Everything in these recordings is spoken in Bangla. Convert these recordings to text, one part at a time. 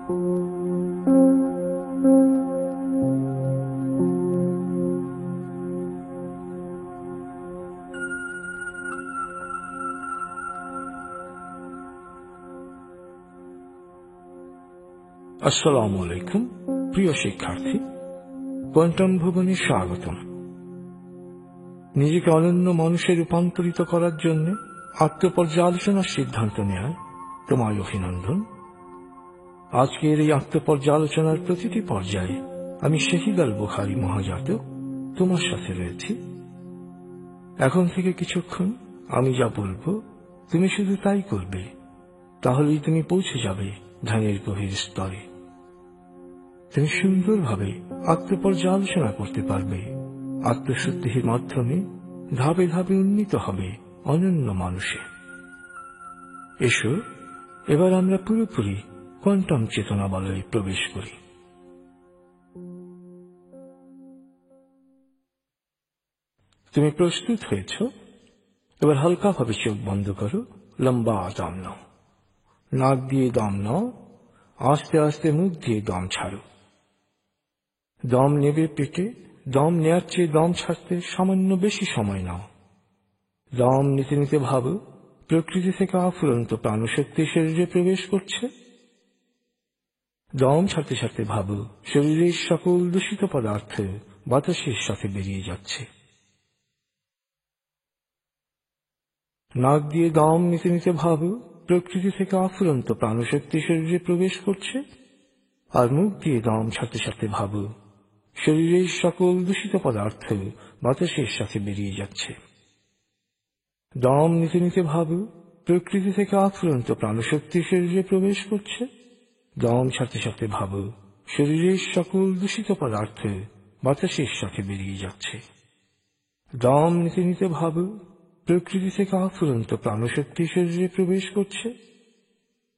আসসালামু আলাইকুম প্রিয় শিক্ষার্থী, কোয়ান্টাম ভবনে স্বাগতম। নিজেকে অনন্য মানুষে রূপান্তরিত করার জন্য আত্মপর্যালোচনার সিদ্ধান্ত নেয় তোমায় অভিনন্দন। আজকের এই আত্মপর্যালোচনার প্রতিটি পর্যায়ে আমি শহীদ আল বুখারী মহাজাতক তোমার সাথে রয়েছি। এখন থেকে কিছুক্ষণ আমি যা বলবো তুমি শুধু তাই করবে, তাহলেই তুমি পৌঁছে যাবে ধ্যানের গভীর স্তরে। তুমি সুন্দরভাবে আত্মপর্যালোচনা করতে পারবে, আত্মশুদ্ধির মাধ্যমে ধাপে ধাপে উন্নীত হবে অনন্য মানুষে। এসো এবার আমরা পুরোপুরি কোয়ান্টাম চেতনা বলয়ে প্রবেশ করি। তুমি প্রস্তুত হয়েছ? এবার হালকাভাবে চোখ বন্ধ করো, লম্বা দম নাও, নাক দিয়ে দম নাও, আস্তে আস্তে মুখ দিয়ে দম ছাড়ো। দম নেবে পেটে, দম নেয়ার চেয়ে দম ছাড়তে সামান্য বেশি সময় নাও। দম নিতে নিতে ভাবো প্রকৃতি থেকে আফুরন্ত প্রাণশক্তি শরীরে প্রবেশ করছে। দম ছাড়তে ছাড়তে ভাবো শরীরের সকল দূষিত পদার্থ বাতাসের সাথে বেরিয়ে যাচ্ছে। নাক দিয়ে দম নিতে নিতে ভাবো প্রকৃতি থেকে আফুরন্ত প্রাণশক্তি শরীরে প্রবেশ করছে। আর মুখ দিয়ে দম ছাড়তে ছাড়তে ভাবো শরীরের সকল দূষিত পদার্থ বাতাসের সাথে বেরিয়ে যাচ্ছে। দম নিতে নিতে ভাবো প্রকৃতি থেকে আফুরন্ত প্রাণশক্তি শরীরে প্রবেশ করছে। দম ছাড়তে ছাড়তে ভাবো শরীরের সকল দূষিত পদার্থ বাতাসের সাথে বেরিয়ে যাচ্ছে। দম নিতে নিতে ভাবো প্রকৃতি থেকে আফুরন্ত প্রাণশক্তি শরীরে প্রবেশ করছে।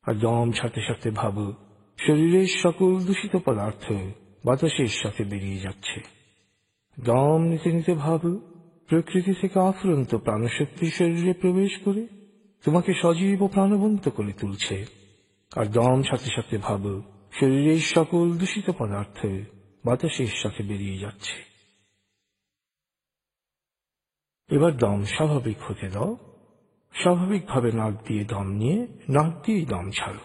আর দম ছাড়তে ছাড়তে ভাবো শরীরের সকল দূষিত পদার্থ বাতাসের সাথে বেরিয়ে যাচ্ছে। দম নিতে নিতে ভাবো প্রকৃতি থেকে আফুরন্ত প্রাণশক্তি শরীরে প্রবেশ করে তোমাকে সজীব ও প্রাণবন্ত করে তুলছে। আর দম ছাড়তে ছাড়তে ভাবো শরীরের সকল দূষিত পদার্থ বাতাসের সাথে বেরিয়ে যাচ্ছে। এবার দম স্বাভাবিক হতে দাও। স্বাভাবিকভাবে নাক দিয়ে দম নিয়ে নাক দিয়েই দম ছাড়ো।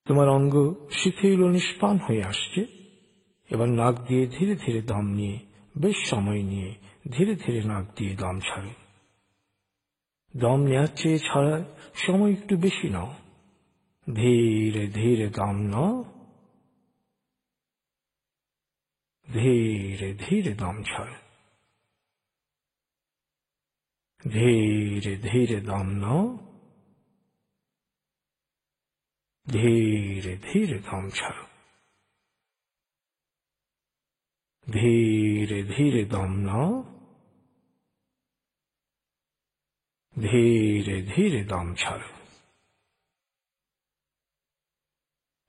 তোমার অঙ্গ শিথিল ও নিষ্প্রাণ হয়ে আসছে। এবার নাক দিয়ে ধীরে ধীরে দম নিয়ে বেশ সময় নিয়ে ধীরে ধীরে নাক দিয়ে দম ছাড়ো। দম নেওয়ার চেয়ে ছাড়ার সময় একটু বেশি নাও। ধীরে ধীরে দম নাও, ধীরে ধীরে দম ছাড়ো। ধীরে ধীরে দম নাও, ধীরে ধীরে দম ছাড়ো। ধীরে ধীরে দম নাও, ধীরে ধীরে দম ছাড়ো।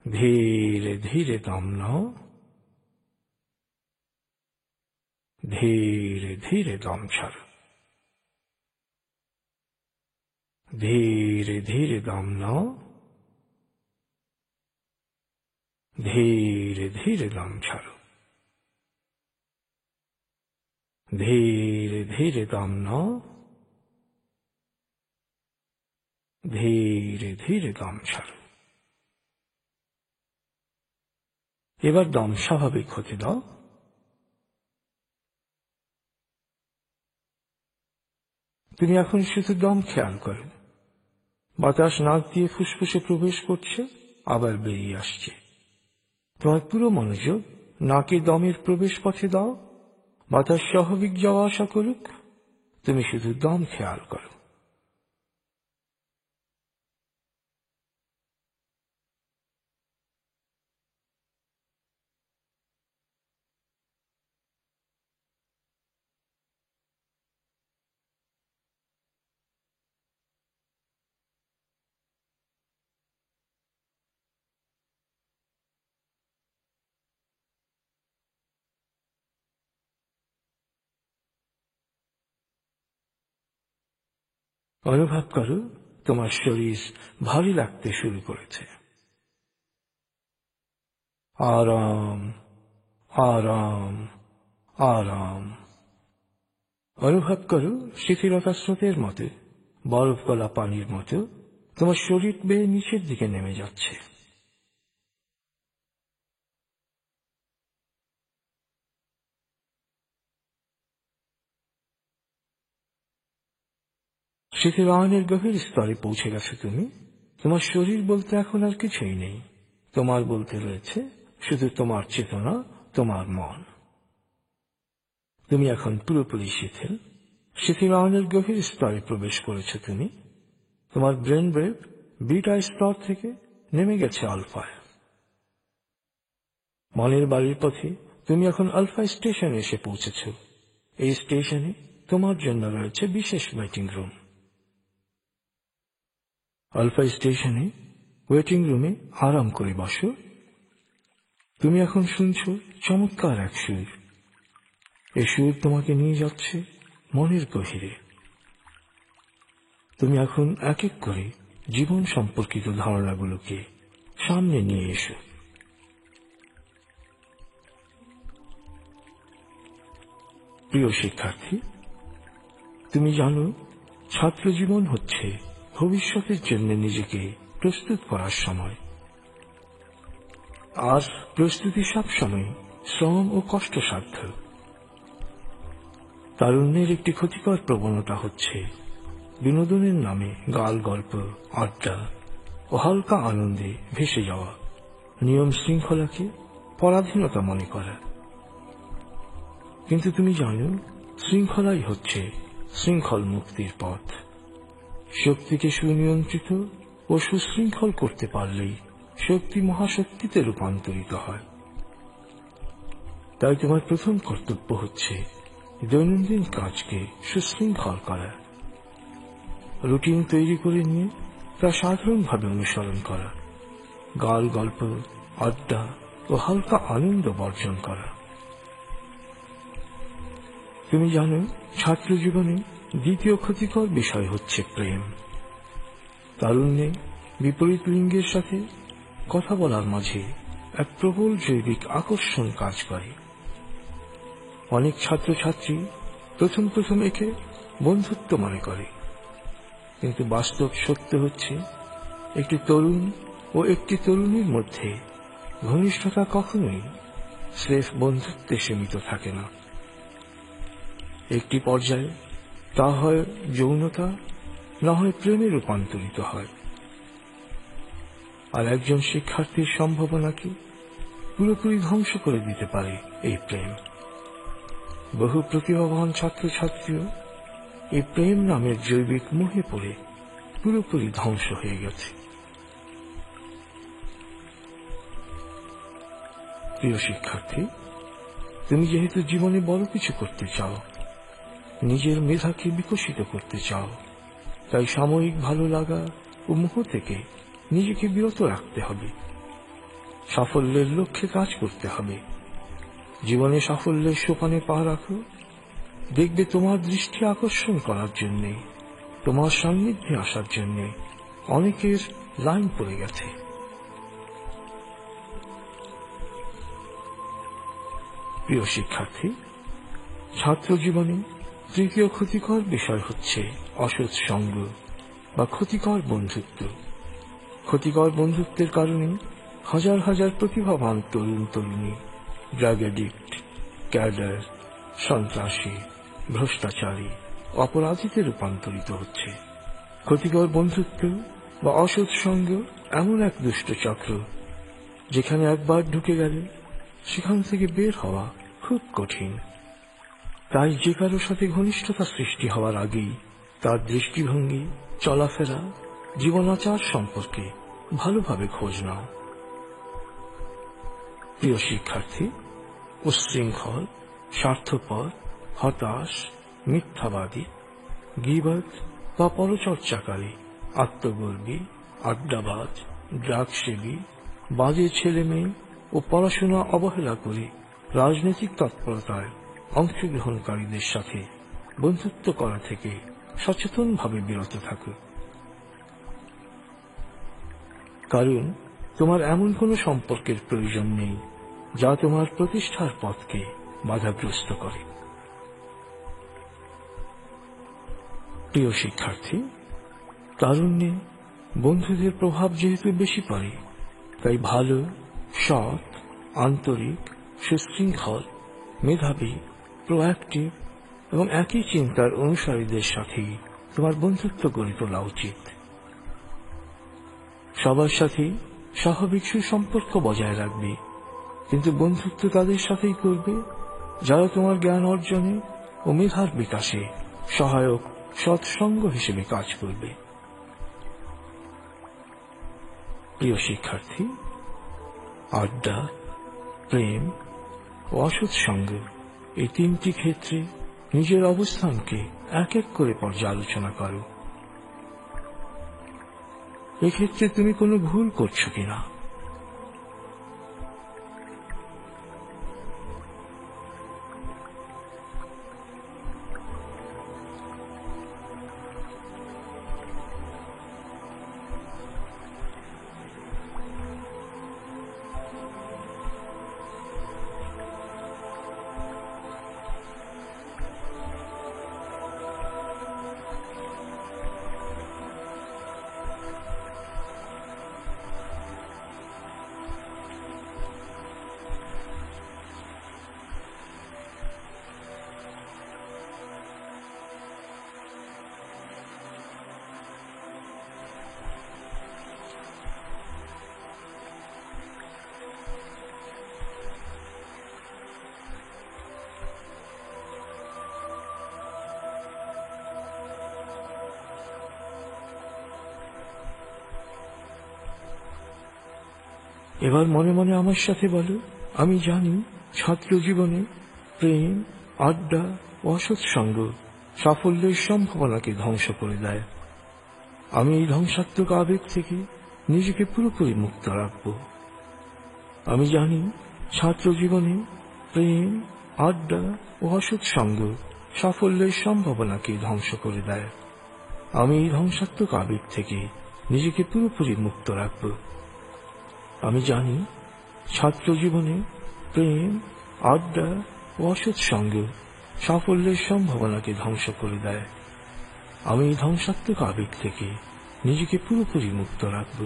ধীরে ধীরে দম নাও, ধীরে ধীরে দম ছাড়ো। ধীরে ধীরে দম নাও, ধীরে ধীরে দম ছাড়ো। ধীরে ধীরে দম নাও, ধীরে ধীরে দম ছাড়ো। এবার দম স্বাভাবিক হতে দাও। তুমি এখন শুধু দম খেয়াল করো। বাতাস নাক দিয়ে ফুসফুসে প্রবেশ করছে, আবার বেরিয়ে আসছে। তোমার পুরো মনোযোগ নাকে দমের প্রবেশ পথে দাও। বাতাস স্বাভাবিক যাওয়া আসা করুক, তুমি শুধু দম খেয়াল করো। অনুভব করো তোমার শরীর ভারী লাগতে শুরু করেছে। আরাম, আরাম, আরাম। অনুভব করো শিথিলতা স্রোতের মতো, বরফ গলা পানির মতো তোমার শরীর বেয়ে নিচের দিকে নেমে যাচ্ছে। শিথিল আয়নের গভীর স্তরে পৌঁছে গেছো তুমি। তোমার শরীর বলতে এখন আর কিছুই নেই। তোমার বলতে রয়েছে শুধু তোমার চেতনা, তোমার মন। তুমি এখন পুরোপুরি শিথিল। শিথিল আয়নের গভীর স্তরে প্রবেশ করেছো তুমি। তোমার ব্রেন ওয়েভ বিটা স্তর থেকে নেমে গেছে আলফায়। মনের বাড়ির পথে তুমি এখন আলফা স্টেশনে এসে পৌঁছেছ। এই স্টেশনে তোমার জন্য রয়েছে বিশেষ ওয়েটিং রুম। আলফা স্টেশনে ওয়েটিং রুমে আরাম করে বসো। তুমি এখন শুনছ চমৎকার এক সুর। এই সুর তোমাকে নিয়ে যাচ্ছে মনের গভীরে। তুমি এখন এক এক করে জীবন সম্পর্কিত ধারণাগুলোকে সামনে নিয়ে এসো। প্রিয় শিক্ষার্থী, তুমি জানো ছাত্র জীবন হচ্ছে ভবিষ্যতের জন্য নিজেকে প্রস্তুত করার সময়। আর প্রস্তুতি সবসময় শ্রম ও কষ্টসাধ্য। তারুণ্যের একটি ক্ষতিকর প্রবণতা হচ্ছে বিনোদনের নামে গাল গল্প, আড্ডা ও হালকা আনন্দে ভেসে যাওয়া, নিয়ম শৃঙ্খলাকে পরাধীনতা মনে করা। কিন্তু তুমি জানো শৃঙ্খলাই হচ্ছে শৃঙ্খল মুক্তির পথ। শক্তিকে সুনিয়ন্ত্রিত ও সুশৃঙ্খল করতে পারলেই শক্তি মহাশক্তিতে রূপান্তরিত হয়। তাই তোমার প্রথম কর্তব্য হচ্ছে দৈনন্দিন কাজকে সুশৃঙ্খল করা। রুটিন তৈরি করে নিয়ে তা সাধারণভাবে অনুসরণ করা। গাল গল্প, আড্ডা ও হালকা আনন্দ বর্জন করা। তুমি জানো ছাত্র জীবনে দ্বিতীয় ক্ষতিকর বিষয় হচ্ছে প্রেম। তারুণ্যে বিপরীত লিঙ্গের সাথে কথা বলার মাঝে এক প্রবল জৈবিক আকর্ষণ কাজ করে। অনেক ছাত্রছাত্রী প্রথম প্রথম একে বন্ধুত্ব মনে করে, কিন্তু বাস্তব সত্য হচ্ছে একটি তরুণ ও একটি তরুণীর মধ্যে ঘনিষ্ঠতা কখনোই স্রেফ বন্ধুত্বে সীমিত থাকে না। একটি পর্যায়ে তা হয় যৌনতা, না হয় প্রেমে রূপান্তরিত হয়। আর একজন শিক্ষার্থীর সম্ভাবনাকে পুরোপুরি ধ্বংস করে দিতে পারে এই প্রেম। বহু প্রতিভাবান ছাত্রছাত্রীও এই প্রেম নামের জৈবিক মোহে পড়ে পুরোপুরি ধ্বংস হয়ে গেছে। প্রিয় শিক্ষার্থী, তুমি যেহেতু জীবনে বড় কিছু করতে চাও, নিজের মেধাকে বিকশিত করতে চাও, তাই সাময়িক ভালো লাগা ও মোহ থেকে নিজেকে বিরত রাখতে হবে। সাফল্যের লক্ষ্যে কাজ করতে হবে। জীবনে সাফল্যের সোপানে পা রাখো। দেখবে তোমার দৃষ্টি আকর্ষণ করার জন্যে, তোমার সান্নিধ্যে আসার জন্যে অনেকের লাইন পড়ে গেছে। প্রিয় শিক্ষার্থী, ছাত্র জীবনে তৃতীয় ক্ষতিকর বিষয় হচ্ছে অসৎ সঙ্গ বা ক্ষতিকর বন্ধুত্ব। ক্ষতিকর বন্ধুত্বের কারণে হাজার হাজার প্রতিভাবান তরুণ তরুণী ড্রাগ অ্যাডিক্ট, ক্যাডার, সন্ত্রাসী, ভ্রষ্টাচারী, অপরাধীতে রূপান্তরিত হচ্ছে। ক্ষতিকর বন্ধুত্ব বা অসৎ সঙ্গ এমন এক দুষ্ট চক্র, যেখানে একবার ঢুকে গেলে সেখান থেকে বের হওয়া খুব কঠিন। তাই যে কারোর সাথে ঘনিষ্ঠতা সৃষ্টি হওয়ার আগেই তার দৃষ্টিভঙ্গি, চলাফেরা, জীবনাচার সম্পর্কে ভালোভাবে খোঁজ নাও। প্রিয় শিক্ষার্থী, উচ্ছৃঙ্খল, স্বার্থপর, হতাশ, মিথ্যাবাদী, গীবত বা পরচর্চাকারী, আত্মগর্বী, আড্ডাবাজ, ড্রাগসেবী, বাজে ছেলে মেয়ে ও পড়াশোনা অবহেলা করে রাজনৈতিক তৎপরতায় অংশগ্রহণকারীদের সাথে বন্ধুত্ব করা থেকে সচেতনভাবে বিরত থাকুক। কারণ তোমার এমন কোনো সম্পর্কের প্রয়োজন নেই যা তোমার প্রতিষ্ঠার পথকে বাধাগ্রস্ত করে। প্রিয় শিক্ষার্থী, তারুণ্যে বন্ধুদের প্রভাব যেহেতু বেশি পড়ে, তাই ভালো, সৎ, আন্তরিক, সুশৃঙ্খল, মেধাবী, প্রোঅ্যাক্টিভ এবং একই চিন্তার অনুসারীদের সাথেই তোমার বন্ধুত্ব গড়ে তোলা উচিত। সবার সাথেই স্বাভাবিক সুসম্পর্ক বজায় রাখবে, কিন্তু বন্ধুত্ব তাদের সাথেই করবে যারা তোমার জ্ঞান অর্জনে ও মেধার বিকাশে সহায়ক সৎসঙ্গ হিসেবে কাজ করবে। প্রিয় শিক্ষার্থী, আড্ডা, প্রেম ও অসৎসঙ্গ এই তিনটি ক্ষেত্রে নিজের অবস্থানকে এক এক করে পর্যালোচনা করো। এক্ষেত্রে তুমি কোনো ভুল করছো কিনা। এবার মনে মনে আমার সাথে বলো, আমি জানি ছাত্র জীবনে প্রেম, আড্ডা ও অসৎসঙ্গ সাফল্যের সম্ভাবনাকে ধ্বংস করে দেয়। আমি এই ধ্বংসাত্মক আবেগ থেকে নিজেকে পুরোপুরি মুক্ত রাখব। আমি জানি ছাত্র জীবনে প্রেম, আড্ডা ও অসৎসঙ্গ সাফল্যের সম্ভাবনাকে ধ্বংস করে দেয়। আমি এই ধ্বংসাত্মক আবেগ থেকে নিজেকে পুরোপুরি মুক্ত রাখব। আমি জানি ছাত্র জীবনে প্রেম, আড্ডা ও অসৎসঙ্গ সাফল্যের সম্ভাবনাকে ধ্বংস করে দেয়। আমি এই ধ্বংসাত্মক আবেগ থেকে নিজেকে পুরোপুরি মুক্ত রাখব।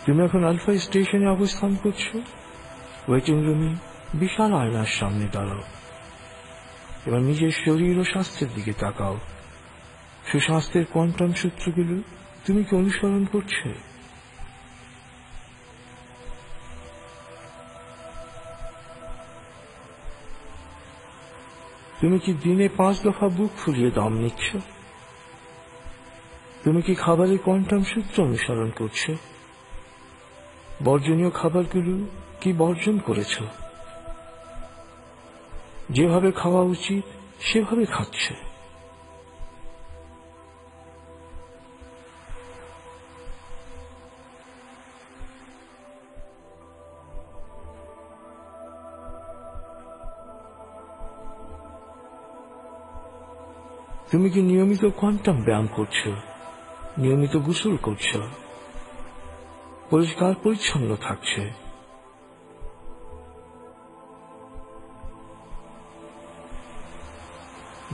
তুমি এখন আলফা স্টেশনে অবস্থান করছো। ওয়েটিং রুমে বিশাল আয়নার সামনে দাঁড়াও। এবার নিজের শরীর ও স্বাস্থ্যের দিকে তাকাও। সুস্বাস্থ্যের কোয়ান্টাম সূত্রগুলো তুমি কি অনুসরণ করছো? তুমি কি দিনে 5 দফা বুক ফুলিয়ে দম নিচ্ছ? তুমি কি খাবারের কোয়ান্টাম সূত্র অনুসরণ করছো? বর্জনীয় খাবারগুলো কি বর্জন করেছ? যেভাবে খাওয়া উচিত সেভাবে খাচ্ছ? তুমি কি নিয়মিত কোয়ান্টাম ব্যায়াম করছো? নিয়মিত গোসল করছো? পরিষ্কার পরিচ্ছন্ন থাকছে?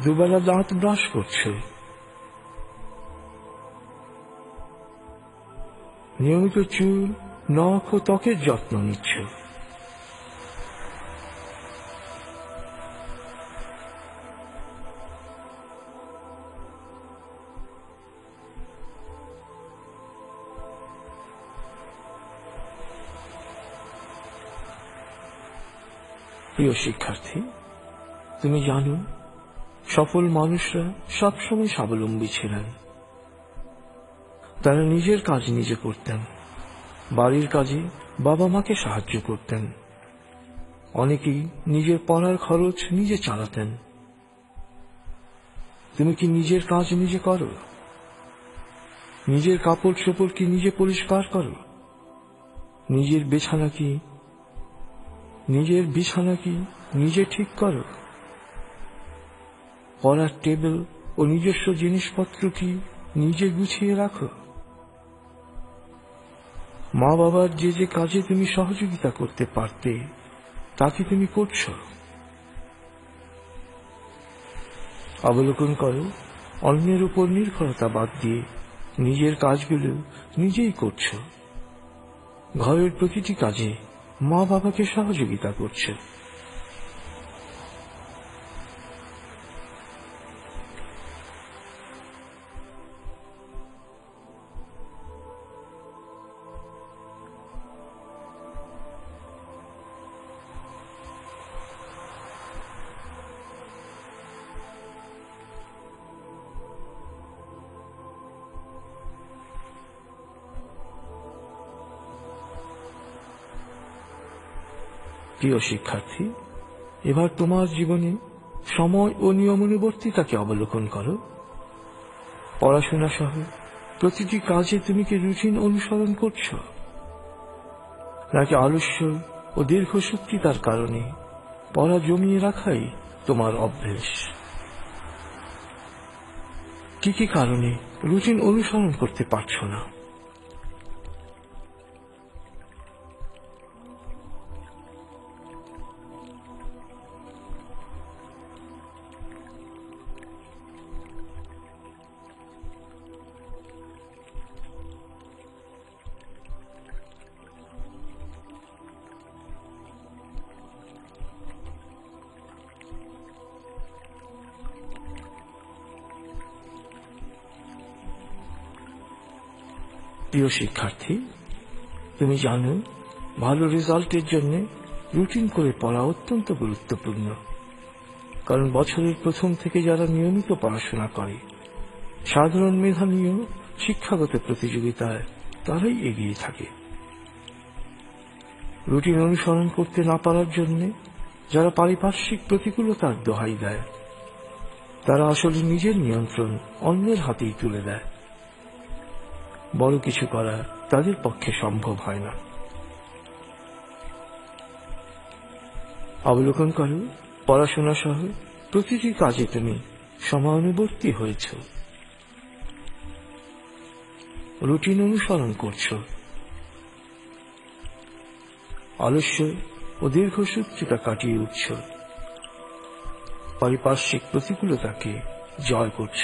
দুবেলা দাঁত ব্রাশ করছে? নিয়মিত চুল, নখ ও ত্বকের যত্ন নিচ্ছ? প্রিয় শিক্ষার্থী, তুমি জানো সফল মানুষরা সবসময় স্বাবলম্বী ছিলেন। তারা নিজের কাজ নিজে করতেন, বাড়ির কাজে বাবা মাকে সাহায্য করতেন, অনেকেই নিজের পড়ার খরচ নিজে চালাতেন। তুমি কি নিজের কাজ নিজে করো? নিজের কাপড় চোপড় কি নিজে পরিষ্কার করো? নিজের বিছানা কি নিজের বিছানা কি নিজে ঠিক করো? পড়ার টেবিল ও নিজস্ব জিনিসপত্র কি নিজে গুছিয়ে রাখো? মা বাবার যে যে কাজে তুমি সহযোগিতা করতে পারতে তা কি তুমি করছো? অবলোকন করো, অন্যের উপর নির্ভরতা বাদ দিয়ে নিজের কাজগুলো নিজেই করছো। ঘরের প্রতিটি কাজে মা বাবাকে সহযোগিতা করছো। প্রিয় শিক্ষার্থী, এবার তোমার জীবনে সময় ও নিয়মানুবর্তিতাকে অবলোকন করো। পড়াশোনা সহ প্রতিটি কাজে তুমি কি রুটিন অনুসরণ করছো, নাকি আলস্য ও দীর্ঘসূত্রিতার কারণে পড়া জমিয়ে রাখাই তোমার অভ্যেস? কি কি কারণে রুটিন অনুসরণ করতে পারছো না? প্রিয় শিক্ষার্থী, তুমি জানো ভালো রেজাল্টের জন্য রুটিন করে পড়া অত্যন্ত গুরুত্বপূর্ণ। কারণ বছরের প্রথম থেকে যারা নিয়মিত পড়াশোনা করে, সাধারণ মেধা নিয়েও শিক্ষাগত প্রতিযোগিতায় তারাই এগিয়ে থাকে। রুটিন অনুসরণ করতে না পারার জন্য যারা পারিপার্শ্বিক প্রতিকূলতার দোহাই দেয়, তারা আসলে নিজের নিয়ন্ত্রণ অন্যের হাতেই তুলে দেয়। বড় কিছু করা তাদের পক্ষে সম্ভব হয় না। অবলোকন করো, পড়াশোনা সহ প্রতিটি কাজে তুমি সময়ানুবর্তী হয়েছ, রুটিন অনুসরণ করছ, আলস্য ও দীর্ঘসূত্রিতা কাটিয়ে উঠছ, পারিপার্শ্বিক প্রতিকূলতাকে জয় করছ।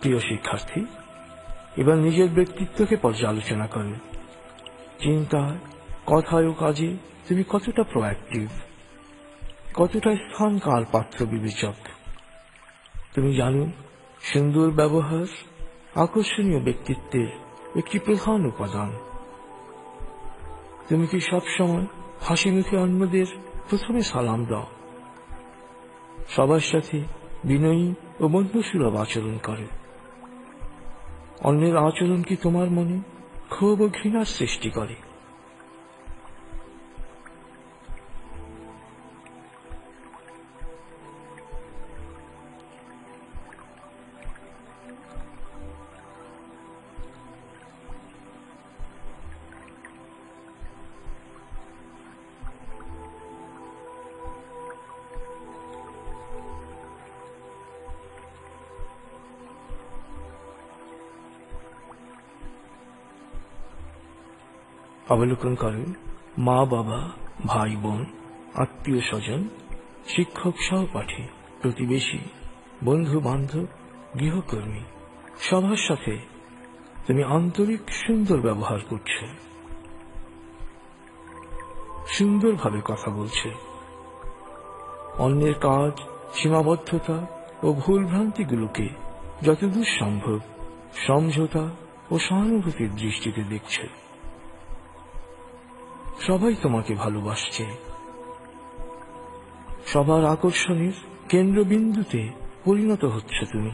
প্রিয় শিক্ষার্থী, এবার নিজের ব্যক্তিত্বকে পর্যালোচনা করো। চিন্তায়, কথায় ও কাজে তুমি কতটা প্রোঅ্যাক্টিভ, কতটা স্থান কাল পাত্র বিবেচক। তুমি জানো সুন্দর ব্যবহার আকর্ষণীয় ব্যক্তিত্বের একটি প্রধান উপাদান। তুমি কি সবসময় হাসি মুখে অন্যদের প্রথমে সালাম দাও, সবার সাথে বিনয়ী ও বন্ধুসুলভ আচরণ করে? অন্যের আচরণ কি তোমার মনে ক্ষোভ ও ঘৃণার সৃষ্টি করে? অবলোকন করেন মা বাবা, ভাই বোন আত্মীয় স্বজন, শিক্ষক সহপাঠী, প্রতিবেশী, বন্ধু বান্ধব, গৃহকর্মী সবার সাথে তুমি আন্তরিক সুন্দর ব্যবহার করছো, সুন্দরভাবে কথা বলছে। অন্যের কাজ, সীমাবদ্ধতা ও ভুলভ্রান্তিগুলোকে যতদূর সম্ভব সমঝোতা ও সহানুভূতির দৃষ্টিতে দেখছে। সবাই তোমাকে ভালোবাসছে। সবার আকর্ষণের কেন্দ্রবিন্দুতে পরিণত হচ্ছ তুমি।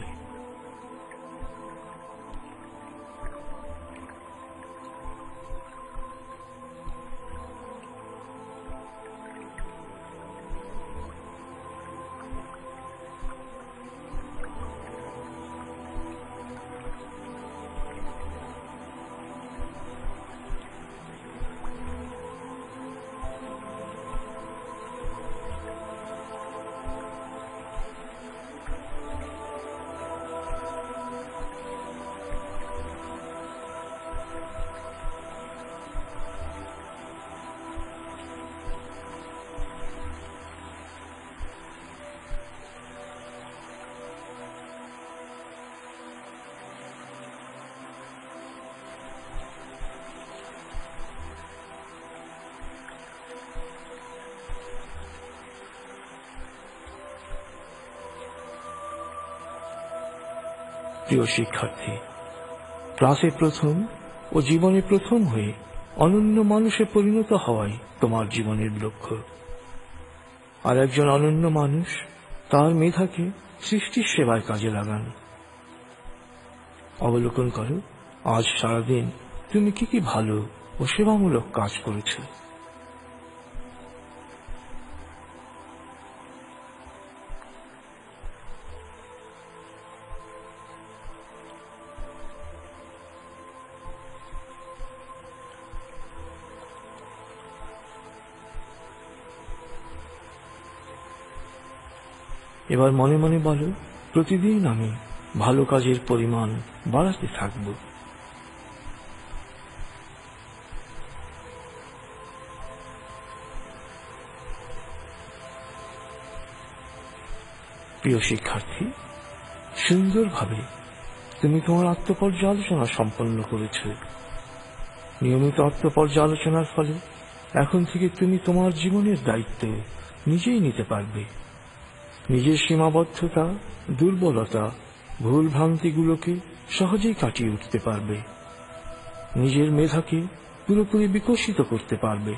প্রিয় শিক্ষার্থী, ক্লাসে প্রথম ও জীবনে প্রথম হয়ে অনন্য মানুষে পরিণত হওয়াই তোমার জীবনের লক্ষ্য। আর একজন অনন্য মানুষ তার মেধাকে সৃষ্টির সেবায় কাজে লাগান। অবলোকন করো আজ সারাদিন তুমি কি কি ভালো ও সেবামূলক কাজ করেছো। এবার মনে মনে বলো, প্রতিদিন আমি ভালো কাজের পরিমাণ বাড়াতে থাকব। প্রিয় শিক্ষার্থী, সুন্দরভাবে তুমি তোমার আত্মপর্যালোচনা সম্পন্ন করেছ। নিয়মিত আত্মপর্যালোচনার ফলে এখন থেকে তুমি তোমার জীবনের দায়িত্ব নিজেই নিতে পারবে। নিজের সীমাবদ্ধতা, দুর্বলতা, ভুল ভ্রান্তিগুলোকে সহজেই কাটিয়ে উঠতে পারবে। নিজের মেধাকে পুরোপুরি বিকশিত করতে পারবে।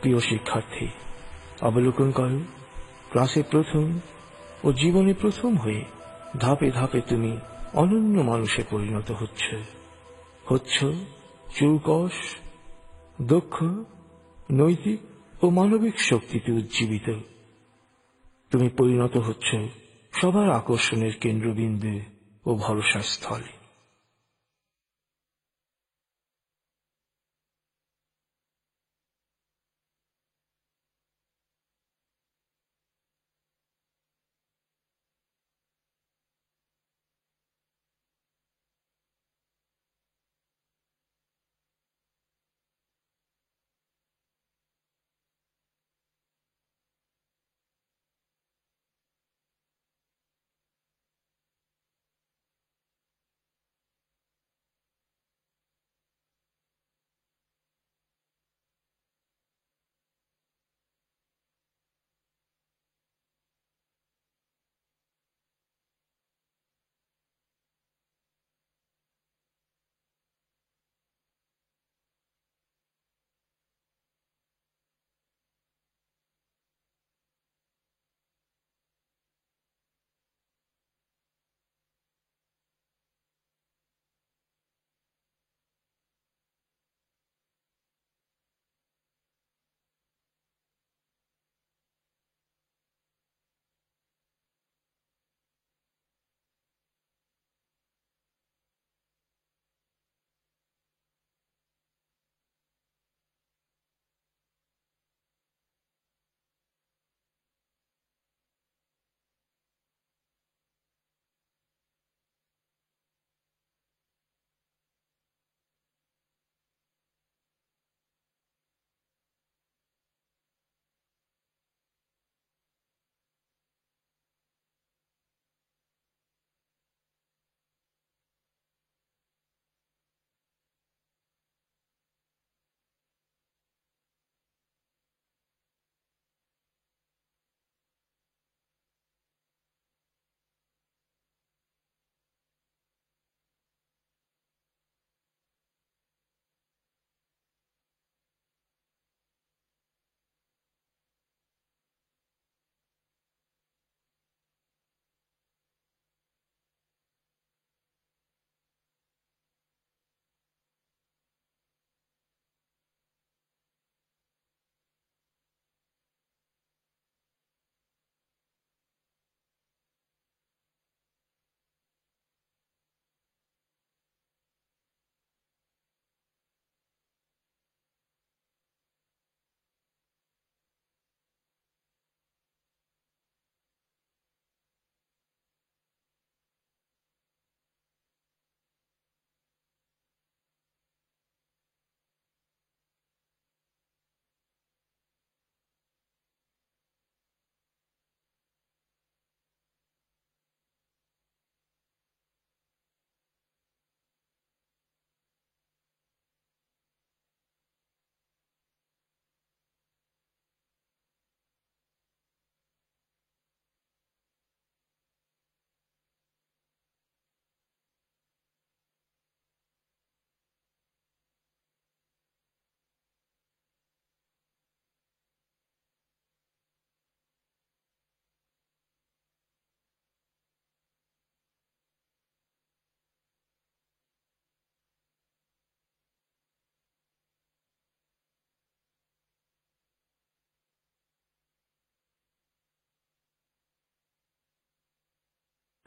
প্রিয় শিক্ষার্থী, অবলোকন করো, ক্লাসে প্রথম ও জীবনে প্রথম হয়ে ধাপে ধাপে তুমি অনন্য মানুষে পরিণত হচ্ছ চৌকস, দক্ষ, নৈতিক ও মানবিক শক্তিতে উজ্জীবিত। তুমি পরিণত হচ্ছ সবার আকর্ষণের কেন্দ্রবিন্দু ও ভরসার স্থলে।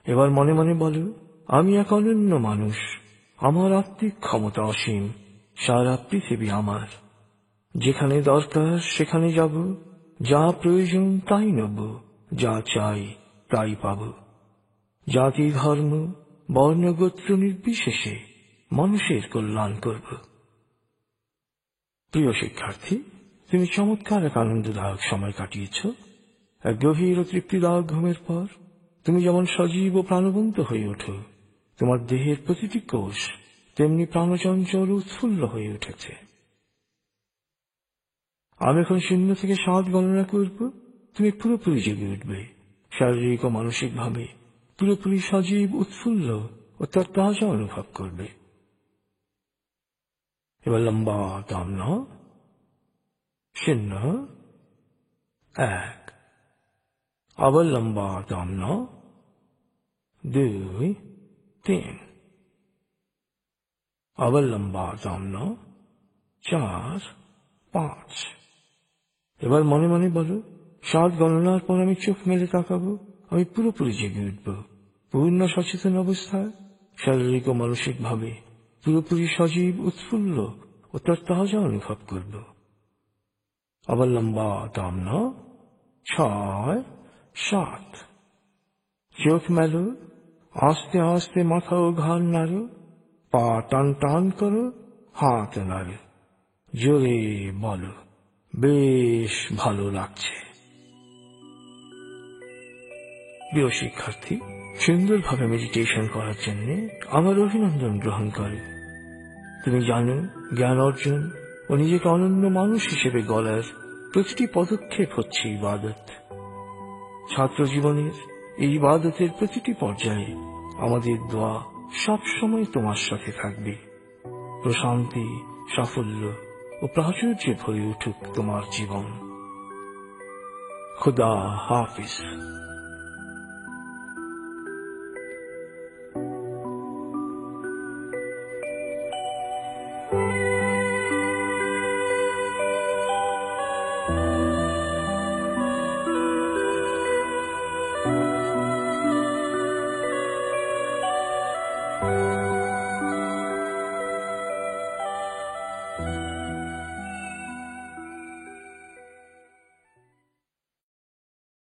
এবার মনে মনে বলো, আমি এক অনন্য মানুষ, আমার আত্মিক ক্ষমতা অসীম, সারা পৃথিবী আমার। যেখানে দরকার সেখানে যাব, যা প্রয়োজন তাই নেব, যা চাই তাই পাব। জাতি ধর্ম বর্ণ গোত্র নির্বিশেষে মানুষের কল্যাণ করব। প্রিয় শিক্ষার্থী, তুমি চমৎকার এক আনন্দদায়ক সময় কাটিয়েছ। এক গভীর ও তৃপ্তিদায়ক ঘুমের পর তুমি যেমন সজীব ও প্রাণবন্ত হয়ে ওঠো, তোমার দেহের প্রতিটি কোষ তেমনি প্রাণচঞ্চল উৎফুল্ল হয়ে উঠেছে। আমি এখন 0 থেকে 7 গণনা করব, তুমি পুরোপুরি জেগে উঠবে, শারীরিক ও মানসিকভাবে পুরোপুরি সজীব, উৎফুল্ল ও তরতাজা অনুভব করবে। এবার লম্বা দম নাও। 0, 1। আবার লম্বা দম নাও। 2, 3। আবার লম্বা দম নাও। 4, 5। এবার মনে মনে বলো, 7 গণনার পর আমি চোখ মেলে তাকাবো, আমি পুরোপুরি জেগে উঠব, পূর্ণ সচেতন অবস্থায়, শারীরিক ও মানসিকভাবে পুরোপুরি সজীব, উৎফুল্ল ও তরতাজা অনুভব করব। আবার লম্বা দম নাও। 6, 7। চোখ মেলো, আস্তে আস্তে মাথা ও ঘাড় নাড়ো, পা টান টান করো, হাত নাড়ো, জোরে বলো, বেশ ভালো লাগছে। প্রিয় শিক্ষার্থী, সুন্দরভাবে মেডিটেশন করার জন্য আমার অভিনন্দন গ্রহণ করো। তুমি জানো, জ্ঞান অর্জন ও নিজেকে অনন্য মানুষ হিসেবে গড়ার প্রতিটি পদক্ষেপ হচ্ছে ইবাদত। ছাত্র জীবনের এই ইবাদতের প্রতিটি পর্যায়ে আমাদের দোয়া সবসময় তোমার সাথে থাকবে। প্রশান্তি, সাফল্য ও প্রাচুর্যে ভরে উঠুক তোমার জীবন। খুদা হাফিজ।